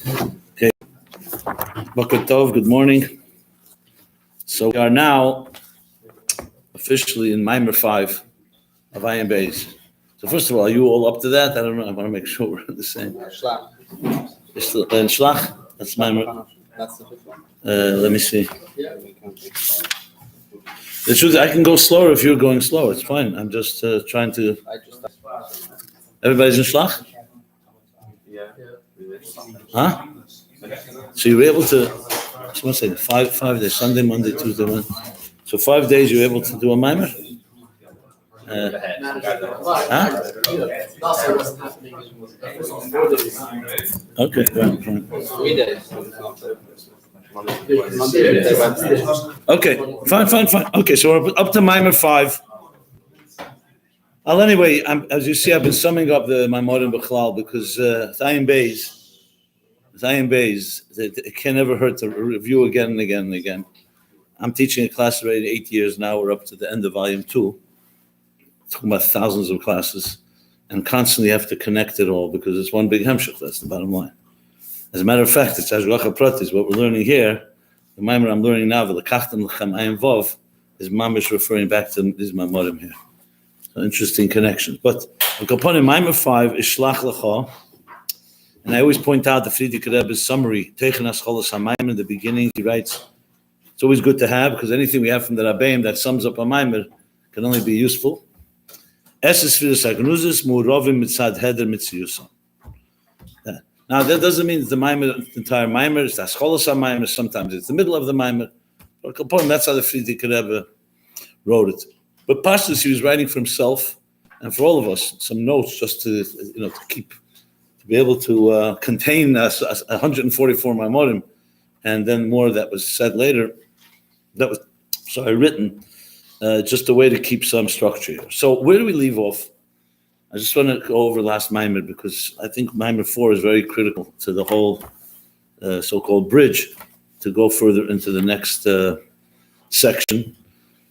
Okay. Boker Tov, good morning. So we are now officially in Maamar 5 of Ayin Beis. So first of all, are you all up to that? I don't know. I want to make sure we're the same. Shlach? That's Maamar. That's the fifth one. Let me see. The truth, I can go slower if you're going slower. It's fine. I'm just trying to. Everybody's in Shlach? Yeah. Huh? So you were able to, so what's it, five days, Sunday, Monday, Tuesday, Wednesday. So 5 days you were able to do a Maamar? Huh? Last year wasn't happening. It was on 4 days. Okay, fine. 3 days. Okay, fine. Okay, so we're up to Maamar 5. Well, anyway, as you see, I've been summing up the Maamar in Bechlal because Ayin Beis, it can never hurt to review again and again and again. I'm teaching a class already 8 years now. We're up to the end of volume 2. Talking about thousands of classes and constantly have to connect it all because it's one big hemshech. That's the bottom line. As a matter of fact, it's Ashgacha Pratis. What we're learning here, the Maamar I'm learning now, V'lekachtem lechem Ayin Vav, is mamish referring back to these Maamarim here. So interesting connections. But Kaponim Maamar 5 is Shlach Lecha. And I always point out the Friedrich Rebbe's summary, Teichen Ascholos HaMaamar, in the beginning, he writes, it's always good to have, because anything we have from the Rabbeim that sums up a Maamar can only be useful. Es Sfiras HaGnuzis, Mu'rovim Mitzad Heder Mitziyusam. Now, that doesn't mean it's the Maamar, the entire Maamar, it's Ascholos HaMaamar, sometimes it's the middle of the Maamar. But that's how the Friedrich Rebbe wrote it. But Pashtus, he was writing for himself, and for all of us, some notes just to, to keep, to be able to contain 144 Maamarim, and then more that was said later. That was, written, just a way to keep some structure here. So where do we leave off? I just want to go over last Maamar because I think Maamar 4 is very critical to the whole so-called bridge to go further into the next section.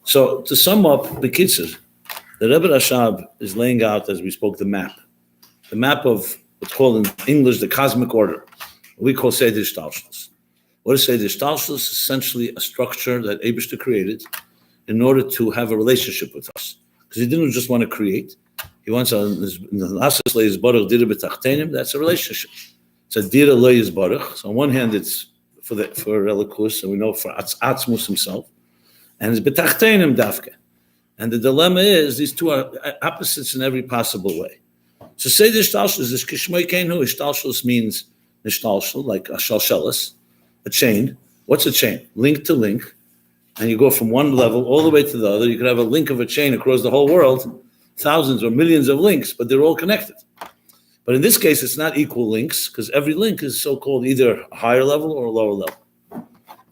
So to sum up, the Kitzur, the Rebbe Rashab is laying out, as we spoke, the map of what's called in English the cosmic order. We call Seder Shtalshlus. What is Seder Shtalshlus? Essentially a structure that Eibishter created in order to have a relationship with us. Because he didn't just want to create. He wants that's a relationship. It's a dira lo yizbarach. So on one hand, it's for Elikus, and we know for Atzmus himself. And it's betachtenim dafke. And the dilemma is these two are opposites in every possible way. So say the ishtalshus is kishmoi keinu. Ishtalshus means ishtalshul, like a shalshelis, a chain. What's a chain? Link to link. And you go from one level all the way to the other. You could have a link of a chain across the whole world, thousands or millions of links, but they're all connected. But in this case, it's not equal links because every link is so-called either a higher level or a lower level.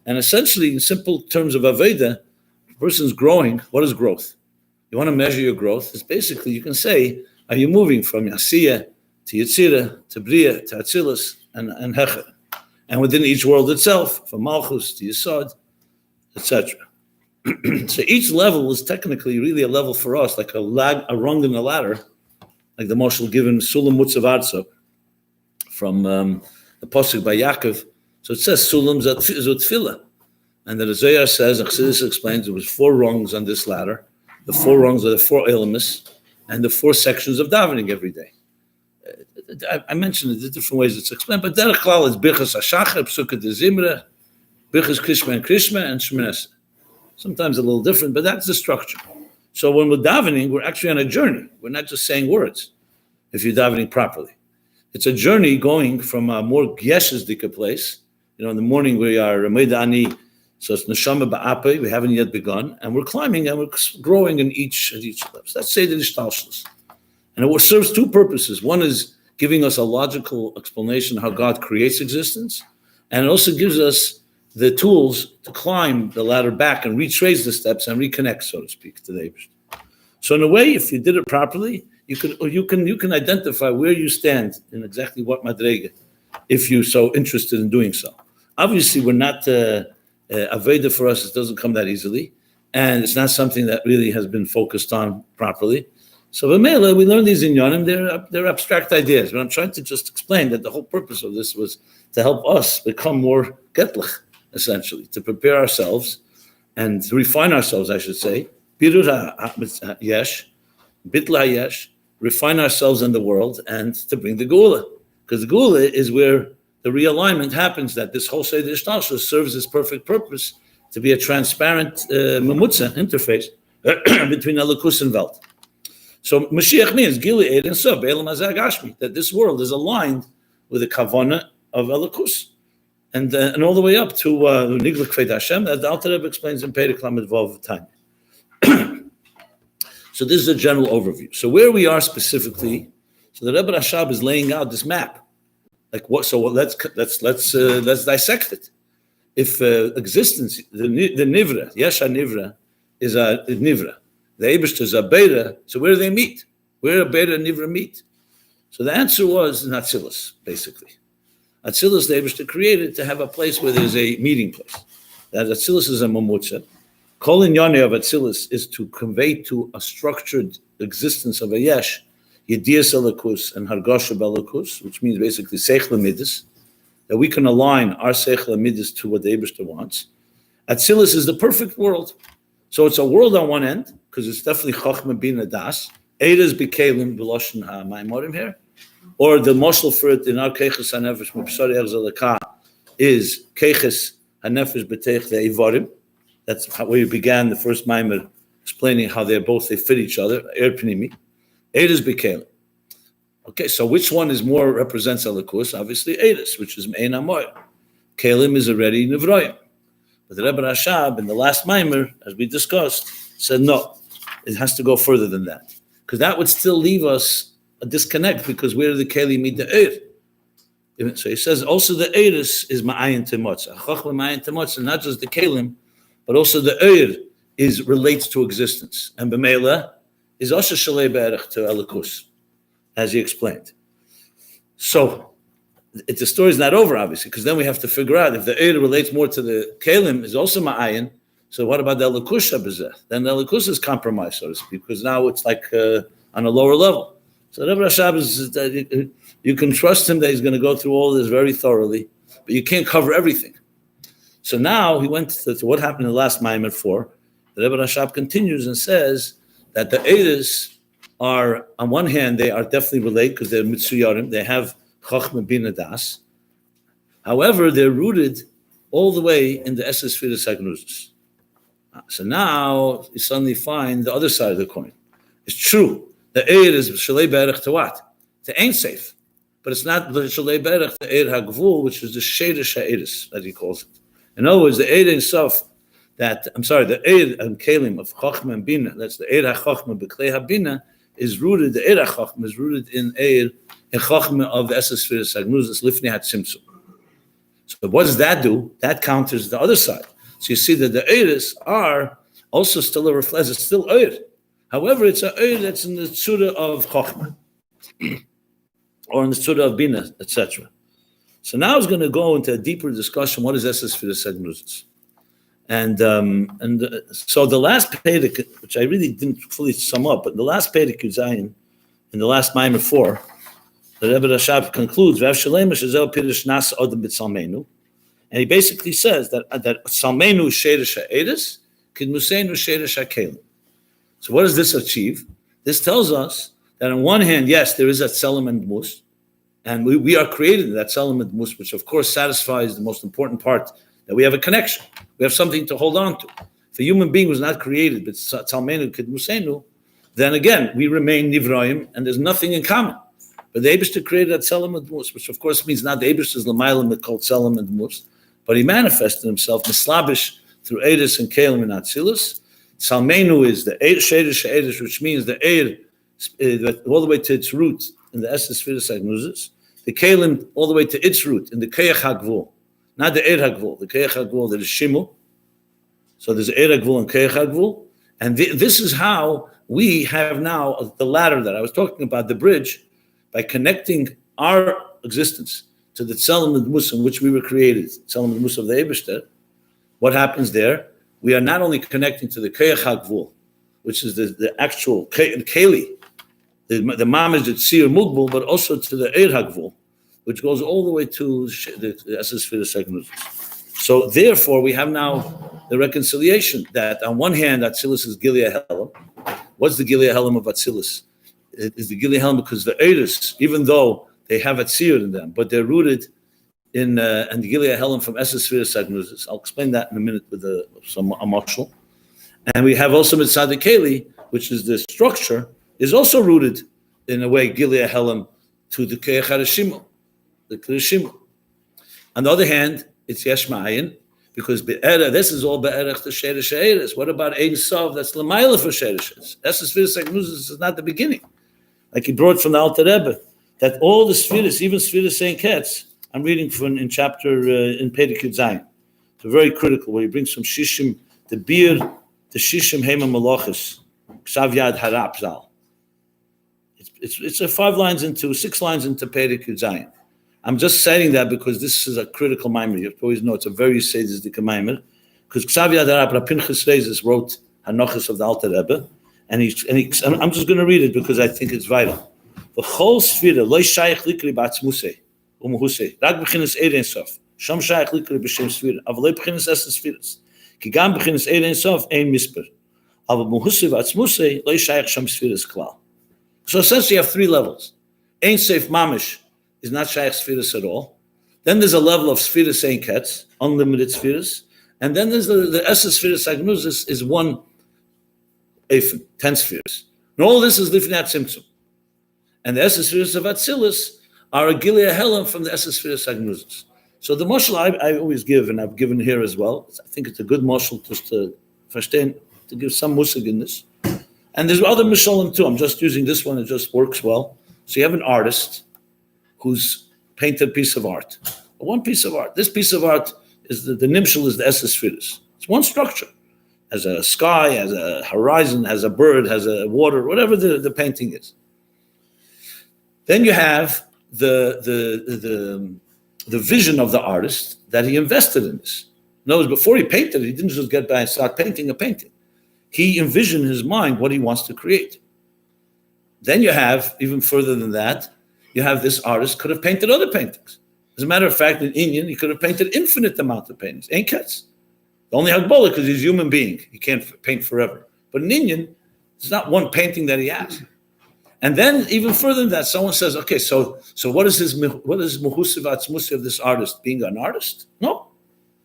And essentially, in simple terms of Aveda, a person's growing. What is growth? You want to measure your growth. It's basically, you can say, are you moving from Yasiyah to Yetzirah to Bria to Atzilus and Hecher? And within each world itself, from Malchus to Yesod, etc. So each level is technically really a level for us, like a rung in a ladder, like the Moshel given Sulam Mutzav Arza from the Pasuk by Yaakov. So it says Sulam Zot Tfilah. And the Zohar says, Chassidus explains, there was 4 rungs on this ladder. The 4 rungs are the 4 elements and the 4 sections of davening every day. I mentioned it in different ways it's explained, but Derech Klal is Bichas HaShachar, Psukkah de Zimra, Bichas Krishma and Shmones. Sometimes a little different, but that's the structure. So when we're davening, we're actually on a journey. We're not just saying words, if you're davening properly. It's a journey going from a more Gyeshezdika place. In the morning we are Meidani, so it's Neshama Ba'ape, we haven't yet begun, and we're climbing and we're growing in each level. So that's Seder Ishtalshlus. And it serves 2 purposes. One is giving us a logical explanation of how God creates existence, and it also gives us the tools to climb the ladder back and retrace the steps and reconnect, so to speak, to the Eibishter. So in a way, if you did it properly, you can identify where you stand in exactly what madrega, if you're so interested in doing so. Obviously, we're not Aveda for us. It doesn't come that easily, and it's not something that really has been focused on properly. So V'mela, we learn these inyanim, they're abstract ideas, but I'm trying to just explain that the whole purpose of this was to help us become more getlich, essentially, to prepare ourselves and to refine ourselves, I should say. Birur yesh, bitla yesh, refine ourselves in the world and to bring the Geula. Because the Geula is where the realignment happens, that this whole Seder Ishtalshus serves its perfect purpose to be a transparent memutza interface between Elokus and Welt. So Mashiach means Gili Eid and Sub, Elam Hazeh Gashmi, that this world is aligned with the Kavana of Elokus. And all the way up to Nigla Kfeid Hashem, that the Alter Rebbe explains in Perek Lamed Vav Tanya. So this is a general overview. So where we are specifically, so the Rebbe Rashab is laying out this map. Like what? So let's dissect it. If existence, the nivra, yesha nivra, is a nivra. The Eibishter is a beta. So where do they meet? Where do beta and nivra meet? So the answer was in Atzilus, basically. Atzilus, the Eibishter created to have a place where there's a meeting place. That Atzilus is a mamutza. Kol inyane of Atzilus is to convey to a structured existence of a yesh, Yediyas Elokus and Hargosha Elokus, which means basically Seichel Midas, that we can align our Seichel Midas to what the Eibishter wants. Atzilus is the perfect world. So it's a world on one end, because it's definitely Chochmah Bina Das. Eidas B'Kelim B'Loshen HaMaimorim here. Or the moshel for it in our Keiches HaNefesh M'Psari Echzalakah is Keiches HaNefesh B'Teich Ve'ivorim. That's how we began the first Maamar, explaining how they fit each other. Er Pnimi. Eidas B'Kelim. Okay, so which one is more represents Elokus? Obviously Eidas, which is Me'en Amoy. Kelim is already Nevroyim. But the Rebbe Rashab in the last Maamar, as we discussed, said no, it has to go further than that. Because that would still leave us a disconnect, because where do the Kelim meet the Eir? So he says also the Eiris is Ma'ayin Temotza. Chochma Ma'ayin Temotza, not just the Kelim, but also the Eir relates to existence. And B'meila is also Shalei Be'erech to Elokus, as he explained. So the story is not over, obviously, because then we have to figure out if the Eir relates more to the Kelim, is also Ma'ayin. So what about the Elokus Shabazeh? Then the Elokus is compromised, so to speak, because now it's like on a lower level. So Rebbe Rashab is that you can trust him that he's going to go through all this very thoroughly, but you can't cover everything. So now he went to what happened in the last Maamar 4. The Rebbe Rashab continues and says that the Eidos are, on one hand, they are definitely related because they're Mitsuyarim, they have Chochmah Bina Das. However, they're rooted all the way in the Synesthesia Sagnuzis. So now you suddenly find the other side of the coin. It's true. The Eir is Shalei Be'erech to what? To Ein Seif. But it's not the Shalei Be'erech, the Eir HaGvul, which is the Sheidish HaEiris, as he calls it. In other words, the Eir Ein Sof, the Eir and Kelim of Chochmah and Bina, that's the Eir HaChochmah B'Klei HaBina, is rooted, the Eir HaChochmah is rooted in Chochmah of the Synesthesia Sagnuzis, Lifnei HaTzimtzum. So what does that do? That counters the other side. So you see that the Eiris are also still a reflection, it's still Eir. However, it's an Eir that's in the Tzura of Chochmah, or in the Tzura of Bina, etc. So now I was going to go into a deeper discussion, what is Synesthesia Sagnuzis? And so the last Perek, which I really didn't fully sum up, but the last Perek Ayin, in the last Maamar 4, the Rebbe Rashab concludes, and he basically says that Salmenu Sheidish HaEiris, Kidmusenu Sheidish HaKelim. So what does this achieve? This tells us that on one hand, yes, there is that Tzelem and Dmus, and we are created in that Tzelem and Dmus, which of course satisfies the most important part, that we have a connection. We have something to hold on to. If a human being was not created, but Salmenu Kidmusenu, then again, we remain Nivraim, and there's nothing in common. But the Eibishter created that Tzelem and Dmus, which of course means not the Eibishter's L'maylam called Tzelem and Dmus, but he manifested himself, Mislabish, through Eiris and Kelim and Atzilus. Salmenu is the Sheidish HaEiris, which means the Eir all the way to its root in the Synesthesia Sagnuzis. The Kelim all the way to its root in the Keyach HaGvul, not the Eir HaGvul. The Keyach HaGvul, there is Shimu. So there's Eir HaGvul and Keyach HaGvul. And this is how we have now the ladder that I was talking about, the bridge, by connecting our existence to the Tzelem and Dmus in which we were created, Tzelem and Dmus of the Eibishter. What happens there? We are not only connecting to the Keyach HaGvul, which is the actual Keli, The Maamar is the Tzir Mugbul, but also to the Eir Hagvul, which goes all the way to the Synesthesia second. So therefore, we have now the reconciliation that on one hand, Atzilus is Gilead Helam. What's the Gilead Helam of Atzilus? It is the Gilead Helam because the Eiris, even though they have Atzir in them, but they're rooted in the Gilead Helam from Synesthesia second. I'll explain that in a minute with a marshal. And we have also Mitzad Keli, which is the structure, is also rooted in a way Gilead Helam to the Keach Harishimo, the Kirishimo. On the other hand, it's Yesh Ayin, because Be'erach, this is all Be'erach to Sheresh Eiris. What about Ein Sof? That's L'mayla for Shereshes. Synesthesia Segnuzis is not the beginning. Like he brought from the Alter Rebbe, that all the Spheres, even Spheres Saint Ketz, I'm reading from in chapter, in Pedikut Zayin. It's very critical, where he brings from Shishim, the Bir, the Shishim Hema Malachis, Ksav Yad Harap Zal. It's a 6 lines into Pedikut Zayin. I'm just saying that because this is a critical Maamar. You have to always know it's a very sadistic Maamar. Because Ksav Yad Harap, Rapinchas Reizes wrote Hanochas of the Alter Rebbe, and I'm just going to read it because I think it's vital. The whole Sphira, Lo Shayach Likri Ba'atzmusei, Umuhusei, Rag B'chinas Ein Sof, Shom Shayach Likri B'Shem Sphira, Aval Lo B'chinas Esses Sphiras, Ki Gam B'chinas Ein Sof, Ein Misper, Aval Muhusei Ba'atzmusei, Lo Shayach Shom Sphiras Klal. So essentially you have 3 levels. Ein Sof Mamish is not Shayach Sphiras at all. Then there's a level of Sphiras Ein Ketz, unlimited Sphiras, and then there's the Esses Sphiras Agnuzis is 1 Eifen, 10 spheres. And all this is Lifnei Tzimtzum. And the Esses Spheres of Atzilus are a Gilead Helam from the Esses Spheres Agnuzis. So the mashal I always give, and I've given here as well, I think it's a good mashal just to verstehen, to give some musig in this. And there's other mashalim too. I'm just using this one, it just works well. So you have an artist who's painted a piece of art. One piece of art. This piece of art is the nimshal is the Esses Spheres. It's one structure. Has a sky, has a horizon, has a bird, has a water, whatever the painting is. Then you have the vision of the artist that he invested in this. In other words, before he painted, he didn't just get by and start painting a painting. He envisioned in his mind what he wants to create. Then you have, even further than that, you have this artist could have painted other paintings. As a matter of fact, in Ayin, he could have painted infinite amount of paintings. Ein Ketz. The only Hagbolah because he's a human being. He can't paint forever. But in Ayin, it's not one painting that he has. And then even further than that, someone says, okay, so what is Muhusiv Atzmusi of this artist? Being an artist? No.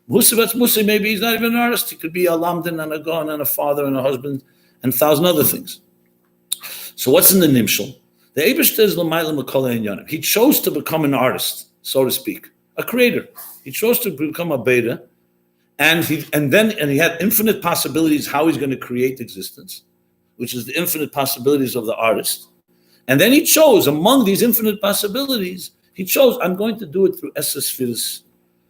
Muhusiv Atzmusi, maybe he's not even an artist. He could be a lamdan and a gon and a father and a husband and 1,000 other things. So what's in the Nimshal? The Eibishter is L'mayla M'kol Einyanim. He chose to become an artist, so to speak, a creator. He chose to become a beta. And he had infinite possibilities how he's going to create existence, which is the infinite possibilities of the artist. And then he chose, among these infinite possibilities, I'm going to do it through Esses Sphiras,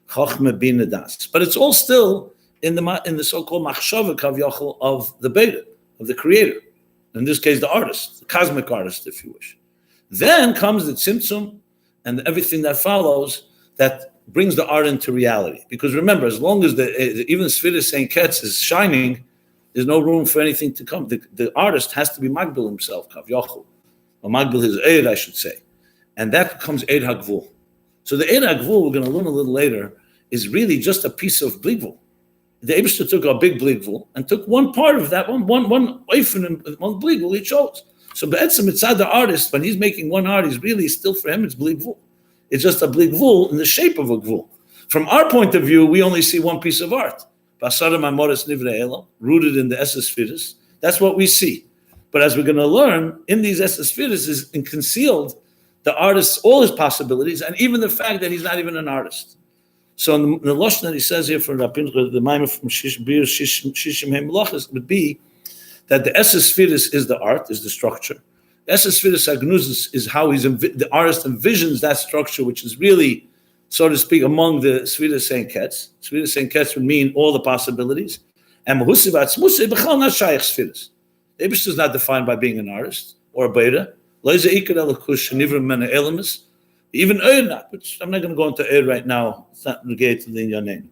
Chochmah Bina Das. But it's all still in the so-called Machshava Kavyachol of the beta, of the creator. In this case, the artist, the cosmic artist, if you wish. Then comes the Tzimtzum and everything that follows that brings the art into reality. Because remember, as long as even Sphiras Saint Ketz is shining, there's no room for anything to come. The artist has to be Magbil himself, Kav Yochel, or Magbil his Eid, I should say. And that becomes Eid HaGvul. So the Eid HaGvul, we're going to learn a little later, is really just a piece of Bligvul. The Eibishter took a big Bligvul and took one part of that, one Eifen and one Bligvul he chose. So Be'etzim, it's the artist, when he's making one art, he's really still, for him, it's Bligvul. It's just a Bligvul in the shape of a Gvul. From our point of view, we only see one piece of art. Basara Mamoris Nivrei Elam, rooted in the Esses Sphiras. That's what we see. But as we're going to learn, in these Esses Sphiras is concealed the artist's, all his possibilities, and even the fact that he's not even an artist. So in the Lashon that he says here for Rabbi, the Maamar from Shishim Heim Melachos would be that the Esses Sphiras is the art, is the structure. Esses Sphiras Agnuzis is how the artist envisions that structure, which is really, so to speak, among the Sphiras Saint Ketz. Sphiras Saint Ketz would mean all the possibilities. And Mehusiv Atzmusei b'chal not Shayach Sphiras. The Eibishter is not defined by being an artist or a beta. Even Eir not, which I'm not going to go into Eir right now. It's not negated in your name.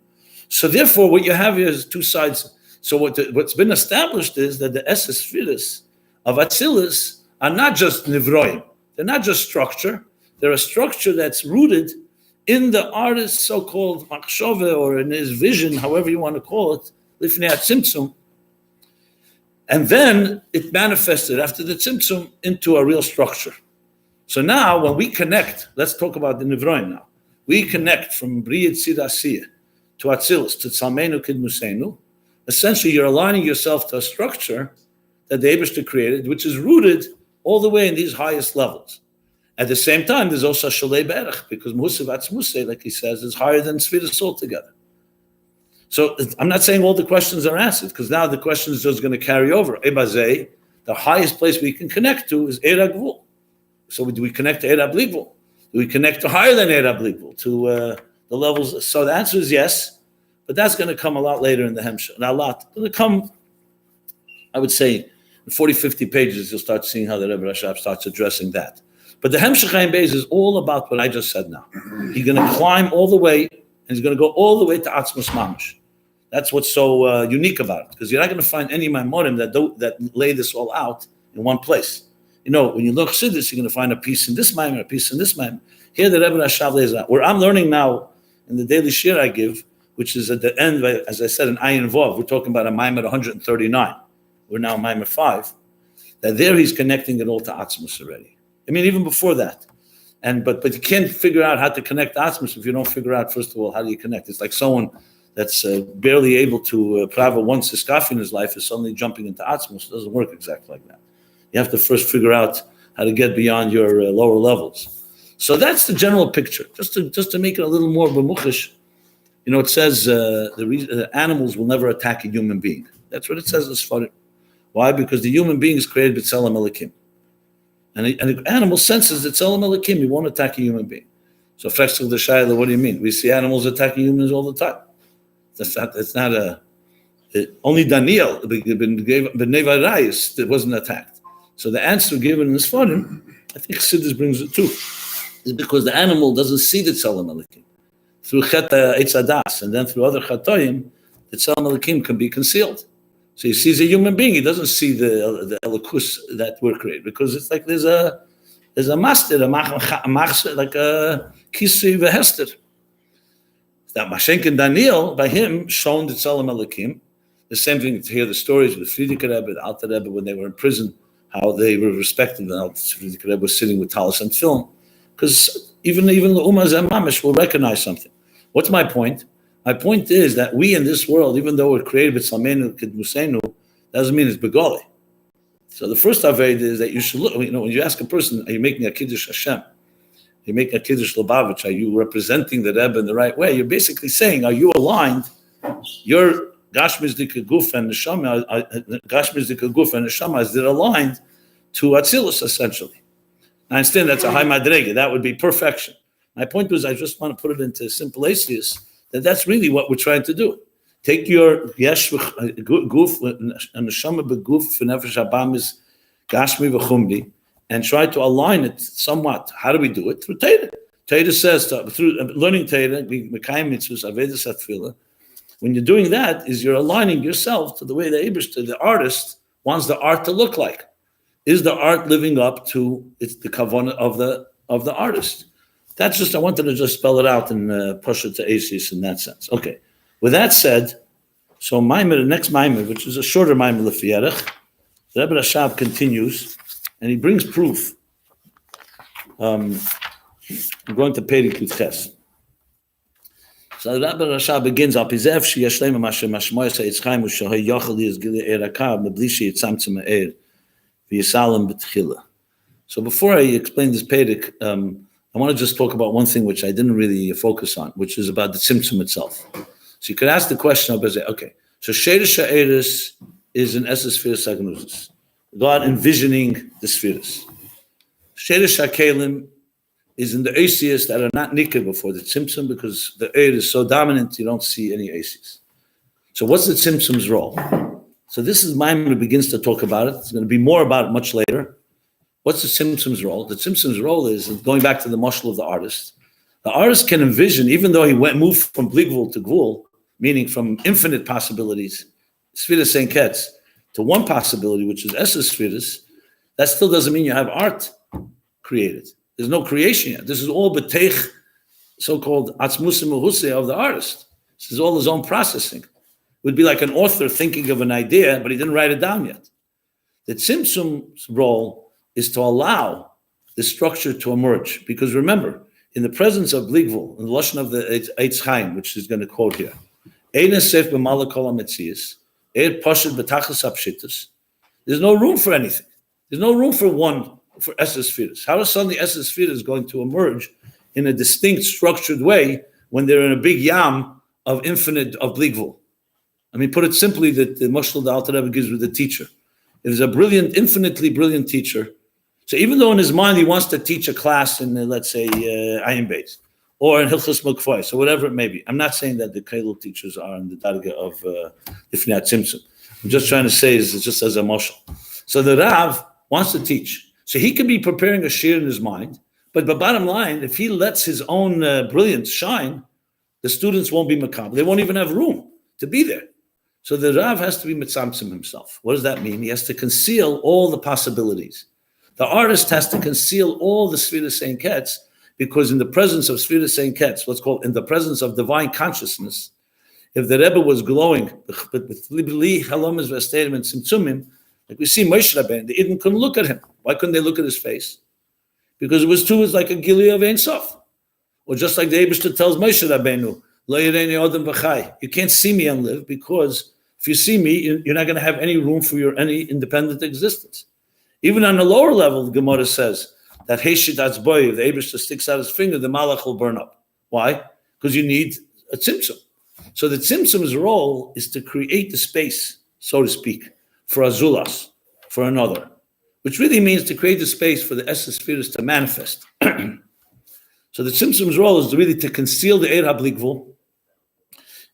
So therefore, what you have here is two sides. So what's been established is that the Esses Sphiras of Atzilus are not just nivroim. They're not just structure. They're a structure that's rooted in the artist's so-called machshove, or in his vision, however you want to call it, lifnei hatzimtzum. And then it manifested after the tzimtzum into a real structure. So now when we connect, let's talk about the nivroim now. We connect from Bria Tzidasiyah to Atzilus, to Tzalmenu Kidmusenu. Essentially, you're aligning yourself to a structure that the Eibishter created, which is rooted all the way in these highest levels. At the same time, there's also Shalei Berech, because Musav Atzmusei, like he says, is higher than Sfiras altogether. So I'm not saying all the questions are answered, because now the question is just going to carry over. Ebazei, the highest place we can connect to is Eira Gvul. So do we connect to Eira Bligvul? Do we connect to higher than Eira Bligvul, to the levels? So the answer is yes, but that's going to come a lot later in the Hemshech. Not a lot. It's going to come, I would say, in 40, 50 pages, you'll start seeing how the Rebbe Rashab starts addressing that. But the Hemshech Ayin Beis is all about what I just said now. He's going to climb all the way, and he's going to go all the way to Atzmos Mamash. That's what's so unique about it, because you're not going to find any Maimorim that lay this all out in one place. You know, when you look Chassidus, you're going to find a piece in this Maamar, a piece in this Maamar. Here the Rebbe Rashab lays out. Where I'm learning now in the daily shir I give, which is at the end, as I said, in Ayin Vav, we're talking about a Maamar 139. We're now Maamar 5. That there he's connecting it all to Atzmos already. I mean, even before that. But you can't figure out how to connect Atzmos if you don't figure out, first of all, how do you connect? It's like someone that's barely able to prava one siskaf in his life is suddenly jumping into Atzmos. It doesn't work exactly like that. You have to first figure out how to get beyond your lower levels. So that's the general picture. Just to make it a little more b'muchish, you know, it says the animals will never attack a human being. That's what it says as far. Why? Because the human being is created b'tzelem Elokim. And the animal senses that tzelem Elokim, he won't attack a human being. So frechtig the shayla, what do you mean? We see animals attacking humans all the time. That's not only Daniel, B'nei Varayis, that wasn't attacked. So the answer given in this forum, I think Chassidus brings it too, is because the animal doesn't see the tzelem Elokim. Through chet eitz adas, and then through other chatoim, the tzelem Elokim can be concealed. So he sees a human being. He doesn't see the elokus that we're created, because it's like there's a master, like a kisri v'hester. That Mashenk Daniel, by him, shown the tzelem Elokim. The same thing to hear the stories with the Frierdiker Rebbe, the Alter Rebbe, when they were in prison, how they were respected. The Frierdiker Rebbe was sitting with talis and film, because even the Ummah and Mamish will recognize something. What's my point? My point is that we in this world, even though we're created with Salmenu Kidmusenu, doesn't mean it's Begoli. So the first Aved is that you should look, you know, when you ask a person, are you making a Kiddush Hashem? You're making a Kiddush Lubavitch, are you representing the Rebbe in the right way? You're basically saying, are you aligned? Your Gashmiz Dika Guf and Neshama, is it aligned to Atzilus, essentially? I understand that's a high madrega. That would be perfection. My point was, I just want to put it into simple atheist, that's really what we're trying to do. Take your yesh guf and neshama beguf v'nefesh habamis gashmi v'chumri and try to align it somewhat. How do we do it? Through Torah. Torah says through learning Torah, mekayim mitzvos avedas atfilah. When you're doing that, is you're aligning yourself to the way the Eibishter, the artist, wants the art to look like. Is the art living up to the kavanah of the artist? That's just, I wanted to just spell it out and push it to Asis in that sense. Okay. With that said, so Maamar, the next Maamar, which is a shorter Maamar Lefiyerech, the Rebbe Rashab continues, and he brings proof. I'm going to Perik Yudches. So the Rebbe Rashab begins up, Izev sheyashlema mashe mashmoy sayitzchaim ushahay yochel yizgili erakav mebli sheyitzamtzim ha'er v'yisalam b'tchila. So before I explain this Perik, I want to just talk about one thing which I didn't really focus on, which is about the tzimtzum itself. So you could ask the question of, okay, so Sheiresh Ha'eres is an Esses Spheres Agnosis. God envisioning the spheres. Sheiresh HaKelim is in the Asias that are not nikir before the tzimtzum, because the air is so dominant you don't see any Asias. So what's the tzimtzum's role? So this is Maamar begins to talk about it. It's going to be more about it much later. What's the tzimtzum's role? The tzimtzum's role is, going back to the mashal of the artist can envision, even though he moved from bligvul to gvul, meaning from infinite possibilities, Sfiras Ein Ketz, to one possibility, which is Esses Sfiras, That still doesn't mean you have art created. There's no creation yet. This is all beteich, so-called atzmusim uhuse of the artist. This is all his own processing. It would be like an author thinking of an idea, but he didn't write it down yet. The tzimtzum's role is to allow the structure to emerge. Because remember, in the presence of Bligvul, in the Lashon of the Eitz Chaim, which is going to quote here, there's no room for anything. There's no room for Esses How is suddenly Esses is going to emerge in a distinct, structured way when they're in a big yam of Bligvul? I mean, put it simply, that the Mashal the Alter Rebbe gives with the teacher. If there's a brilliant, infinitely brilliant teacher, so even though in his mind he wants to teach a class in, let's say, Ayin Beis, or in Hilchos Mukfai, so whatever it may be. I'm not saying that the Kailul teachers are in the Darga of Ifnat Tzimtzum. I'm just trying to say, it's just as a mashal. So the Rav wants to teach. So he could be preparing a shir in his mind, but the bottom line, if he lets his own brilliance shine, the students won't be makabel. They won't even have room to be there. So the Rav has to be mitzamtzim himself. What does that mean? He has to conceal all the possibilities. The artist has to conceal all the Sfiras Ein Ketz, because in the presence of Sfiras Ein Ketz, what's called in the presence of divine consciousness, if the Rebbe was glowing, but with Libli, Halomis, Vesterim, and Tzimtzumim, like we see Moshe Rabbeinu, the Eden couldn't look at him. Why couldn't they look at his face? Because it was like a Gili of Ein Sof. Or just like the Eibishter tells Moshe Rabbeinu, Lo Yireini Odom V'chai, you can't see me and live, because if you see me, you're not going to have any room for any independent existence. Even on the lower level, the Gemara says that Heshit Atzboy, if the Eibishter sticks out his finger, the Malach will burn up. Why? Because you need a tzimtzum. So the tzimtzum's role is to create the space, so to speak, for a zulas, for another, which really means to create the space for the Esses Sfiras to manifest. So the tzimtzum's role is really to conceal the Eir HaBligvul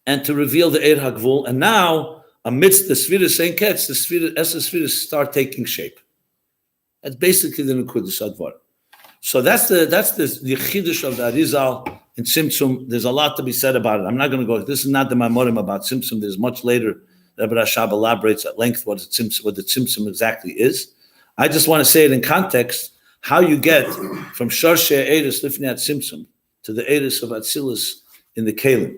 and to reveal the Eir HaGvul. And now, amidst the Sfiras Ein Ketz, the Esses Sfiras start taking shape. That's basically the Nekudas Advar. So that's the Chiddush of the Arizal in Tzimtzum. There's a lot to be said about it. I'm not going to go. This is not the Maamorim about Tzimtzum. There's much later. Rabbi Rashab elaborates at length what the Tzimtzum exactly is. I just want to say it in context, how you get from Sharshei Eris Lifnei Tzimtzum to the Eris of Atzilus in the Kalim.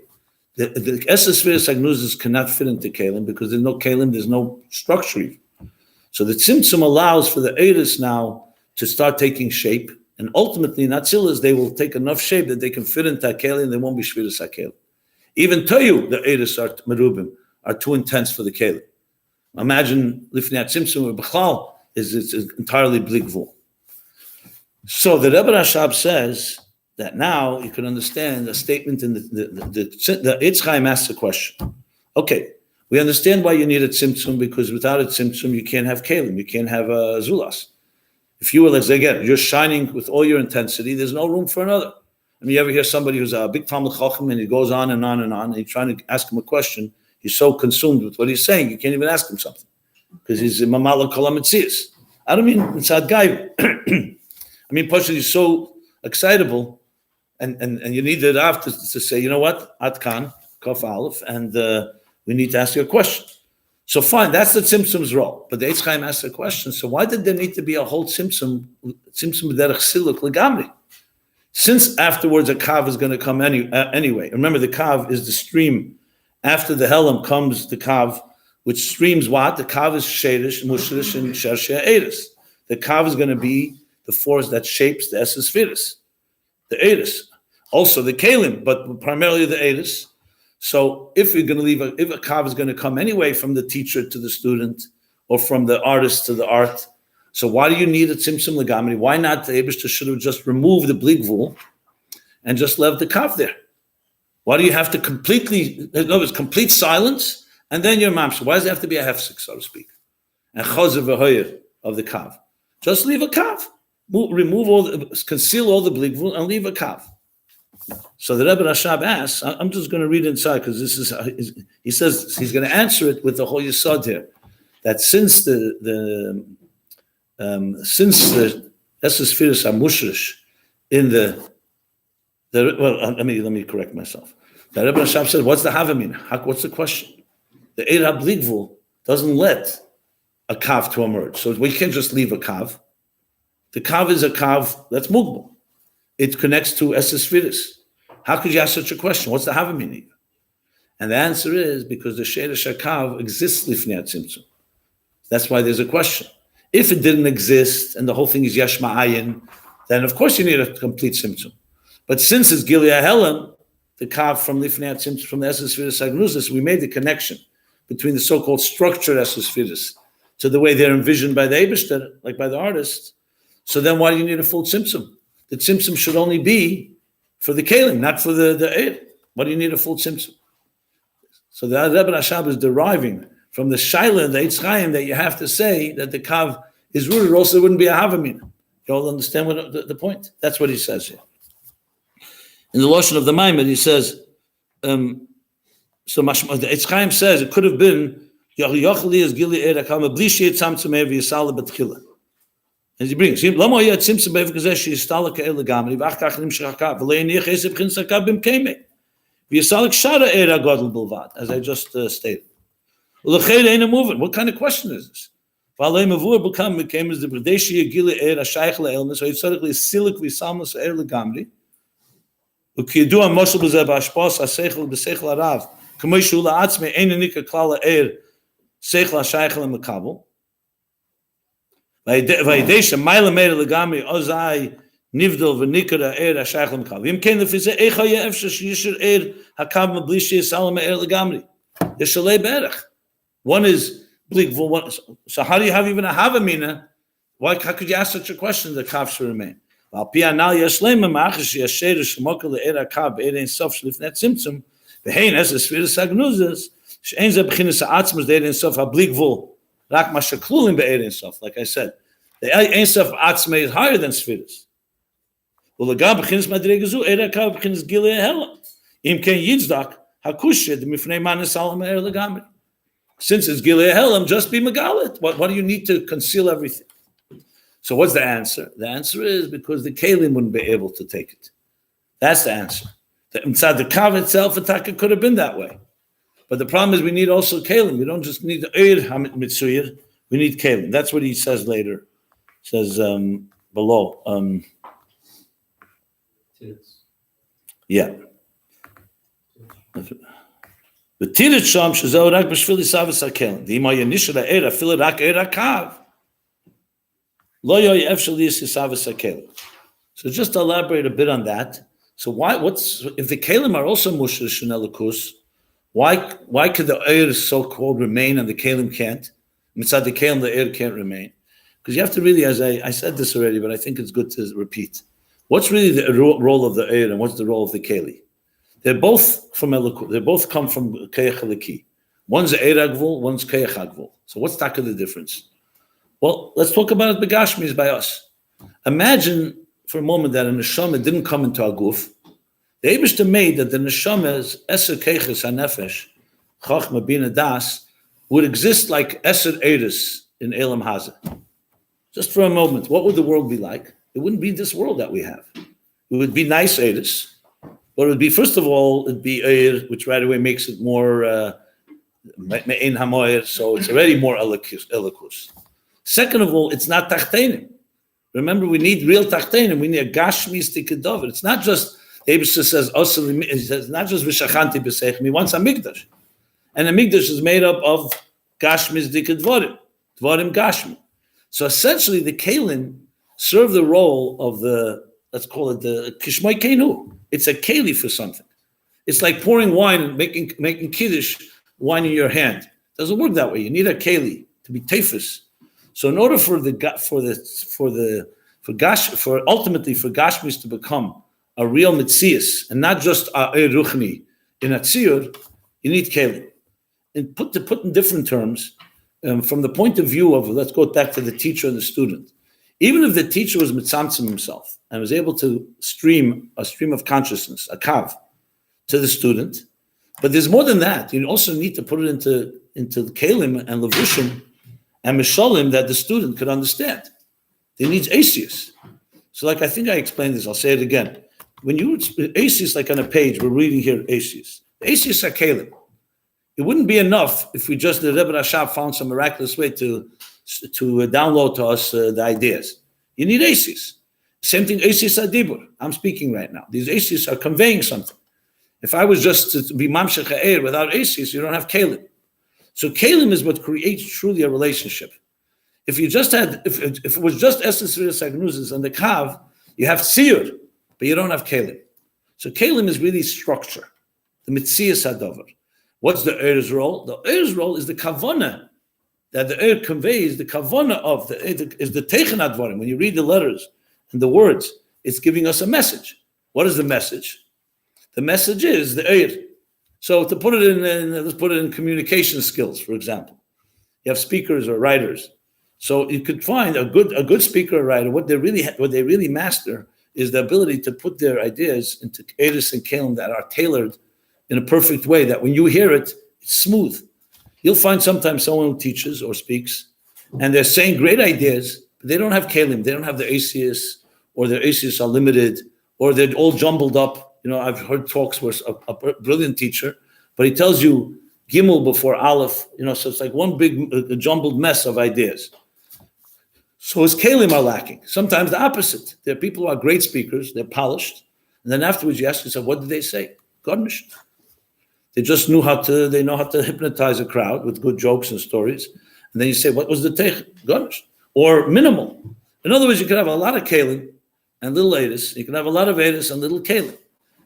The Esses Sfiras Agnuzis cannot fit into Kalim because there's no Kalim, there's no structure even. So the Tzimtzum allows for the Eris now to start taking shape, and ultimately in Atzilus they will take enough shape that they can fit into Kalim and they won't be Shviras HaKalim. Even Toyu, the Eris are Merubim, are too intense for the Kalim. Imagine Lifnei Tzimtzum or B'chlal is entirely Bligvul. So the Rebbe Rashab says that now you can understand a statement in the Eitz Chaim asks a question. Okay, we understand why you need a tzimtzum, because without a tzimtzum you can't have kalim, you can't have a zulas. If you were, let's say again, you're shining with all your intensity, there's no room for another. I mean, you ever hear somebody who's a big Talmud Chacham and he goes on and on and on, and you're trying to ask him a question, he's so consumed with what he's saying, you can't even ask him something, because he's in Mamala Kolam Etzias. I don't mean inside guy. I mean, Pasha, he's so excitable, and you need the Rav to say, you know what, Atkan, Kof Aleph, and we need to ask you a question. So fine, that's the Tzimtzum's role. But the Eitz Chaim asked a question, so why did there need to be a whole Tzimtzum B'derech Siluk L'gamri? Since afterwards a Kav is going to come anyway. Remember, the Kav is the stream. After the Helam comes the Kav, which streams what? The Kav is Shedish, Mushrish, and Sharshei Eris. The Kav is going to be the force that shapes the Esses Sfiras, the Eris. Also the Kalim, but primarily the Eris. So if you're going to if a Kav is going to come anyway from the teacher to the student, or from the artist to the art, so why do you need a Tzimtzum L'gamri? Why not the Eibishter should have just removed the Bligvul and just left the Kav there? Why do you have to complete silence, and then your mamsha? Why does it have to be a hefsek, so to speak? And chazer v'hoyer of the Kav. Just leave a Kav. Conceal all the Bligvul and leave a Kav. So the Rebbe Rashab asks, I'm just going to read inside, because he says he's going to answer it with the whole Yesod here, that since the Esses Sfiras are mushrish in let me correct myself. The Rebbe Rashab said, what's the Havamina? What's the question? The Eir HaBligvul doesn't let a kav to emerge. So we can't just leave a kav. The kav is a kav that's mugmal. It connects to esesfiris. How could you ask such a question? What's the havamini? And the answer is because the sheirish hakav exists lifnei tzimtzum. That's why there's a question. If it didn't exist and the whole thing is yesh ma'ayin, then of course you need a complete tzimtzum. But since it's Gilead Helam, the kav from lifnei tzimtzum, from the esesfiris agnuzis, we made the connection between the so-called structured esesfiris to the way they're envisioned by the Eibishter, like by the artist. So then why do you need a full tzimtzum? The tzimtzum should only be for the kelim, not for the eir. Why do you need a full tzimtzum? So the Rebbe Rashab is deriving from the shaila, the Eitz Chaim, that you have to say that the kav is rooted, or else there wouldn't be a havamina. You all understand what the point? That's what he says here. In the Lashon of the Maamar, he says, the Eitz Chaim says it could have been Yochli is Gili Eir HaKam Bli Shei Tzamtzum Eir V'Yisala B'Tchila. And he brings Lama Yad Tzimtzum Be'ev Kazeh She'Yistala Ka'er L'Gamri V'Ach Kach Nimshach HaKav V'Lei Niach Eseb Chin Sakav B'Mkeimei V'Yisala K'Shara Eir HaGodel B'Lvad, as I just stated. U'Lechei Ein HaMuven. What kind of question is this? V'Alei Mavur B'Kam B'Keim is the B'Deshi Gili Eir HaShaych L'Elmes V'Yitzarech L'Silik V'Yisalmas Eir L'Gamri U'Kiyidu HaMoshel B'Zeh B'Ashpos HaSeichel B'Seichel HaRav K'moi Shu La'atzmei Ein Nika Klal HaEir Seichel HaShaych L'Mekabel Vayidesha Maila Meir L'Gamri Ozai Nivdel V'Nikara Eir HaShaych L'Mekabel V'im Kein L'Fizeh Eicha Ye'efsha Sh'yishir Eir HaKav M'Bli She'Yisalam Eir L'Gamri Yeshalei Berech. One is bleak. So how do you have even a havamina? How could you ask such a question? The kav should remain. Al pi anal yeshlema ma'achish yasher shmokel le'era kav erein sof shlifnet tzimtzum v'hein es esfiras agnuzas she'ein ze b'chinas ha'atzmas de'erein sof hablik vul rak mashaklulim be'erein sof. Like I said, the ein sof atzma is higher than sfiras. Ulagam b'chinas madregazu era kav b'chinas gilei hela im ken yitzdak hakushed mifnei manas alam er legamri. Since it's Gilead Helam, just be Megalit. What do you need to conceal everything? So what's the answer? The answer is because the Kalim wouldn't be able to take it. That's the answer. Inside the Kav itself, it could have been that way. But the problem is we need also Kalim. We don't just need the Eir HaMitzuyir. We need Kalim. That's what he says later. He says below. Yeah. The tirit sham shezeh rak b'shvil yisavas hakelim. The ima yenisha la'era fil rak era kav. Lo yoy efshel yisavas hakelim. So just to elaborate a bit on that. So if the kelim are also mushrish in elikus, why could the eir so-called remain and the kelim can't? Mitzad the kelim, the eir can't remain. Because you have to really, as I said this already, but I think it's good to repeat. What's really the role of the eir and what's the role of the keli? They're both from Eliku. They both come from Keyach Eliki. One's Eir Agvul, one's Keyach Agvul. So what's the difference? Well, let's talk about it. Begashmis by us. Imagine for a moment that a neshama didn't come into a guf. The Eibishter made that the neshama's Eser Keiches HaNefesh, Chochma Bina Das, would exist like Eser Eiris in Elam Hazeh. Just for a moment, what would the world be like? It wouldn't be this world that we have. It would be nice Eiris. But it would be, first of all, it'd be Eir, which right away makes it more Me'ein HaMoyer, so it's already more elikus. Second of all, it's not Tachtenim. Remember, we need real Tachtenim. We need a Gashmis Tikedover. It's not just, Eibishter says, it's not just V'shachanti B'seichem. He wants a Mikdash. And a Mikdash is made up of Gashmis Dikedvorim. Dvorim Gashmi. So essentially, the Kalim serve the role of the, let's call it the Kishmai Kenu. It's a keli for something. It's like pouring wine and making kiddush wine in your hand. It doesn't work that way. You need a keli to be tefus. So in order for ultimately for Gashmis to become a real mitzias and not just a ruchni in a tziyur, you need keli. And put in different terms, from the point of view of, let's go back to the teacher and the student. Even if the teacher was mitzamtzim himself and was able to stream a stream of consciousness, a kav, to the student, but there's more than that. You also need to put it into the kelim and levushim and mishalim that the student could understand. It needs asius. So like I think I explained this, I'll say it again. When you asius, like on a page, we're reading here asius. The asius are kelim. It wouldn't be enough if we just, the Rebbe Rashab found some miraculous way to download to us the ideas. You need asis. Same thing, asis adibur. I'm speaking right now. These asis are conveying something. If I was just to be mamshech ha'er without asis, you don't have kelim. So kelim is what creates truly a relationship. If you just had, if it was just essence sagnuzis and the kav, you have tziyur, but you don't have kelim. So kelim is really structure. The mitzias hadover. What's the er's role? The er's role is the kavana that the er conveys. The kavana of the is the teichen advarim. When you read the letters and the words, it's giving us a message. What is the message? The message is the er. So to put it in let's put it in communication skills, for example. You have speakers or writers. So you could find a good speaker or writer. What they really master is the ability to put their ideas into eris and kelim that are tailored in a perfect way. That when you hear it, it's smooth. You'll find sometimes someone who teaches or speaks, and they're saying great ideas, but they don't have kelim. They don't have the ACS, or their ACS are limited, or they're all jumbled up. I've heard talks where a brilliant teacher, but he tells you Gimel before Aleph. So it's like one big jumbled mess of ideas. So his kelim are lacking. Sometimes the opposite. There are people who are great speakers, they're polished, and then afterwards you ask yourself, what did they say? Garnish. They just know how to hypnotize a crowd with good jokes and stories. And then you say, what was the teich? Garnish. Or minimal. In other words, you can have a lot of kelim and little eris. You can have a lot of eris and little kelim.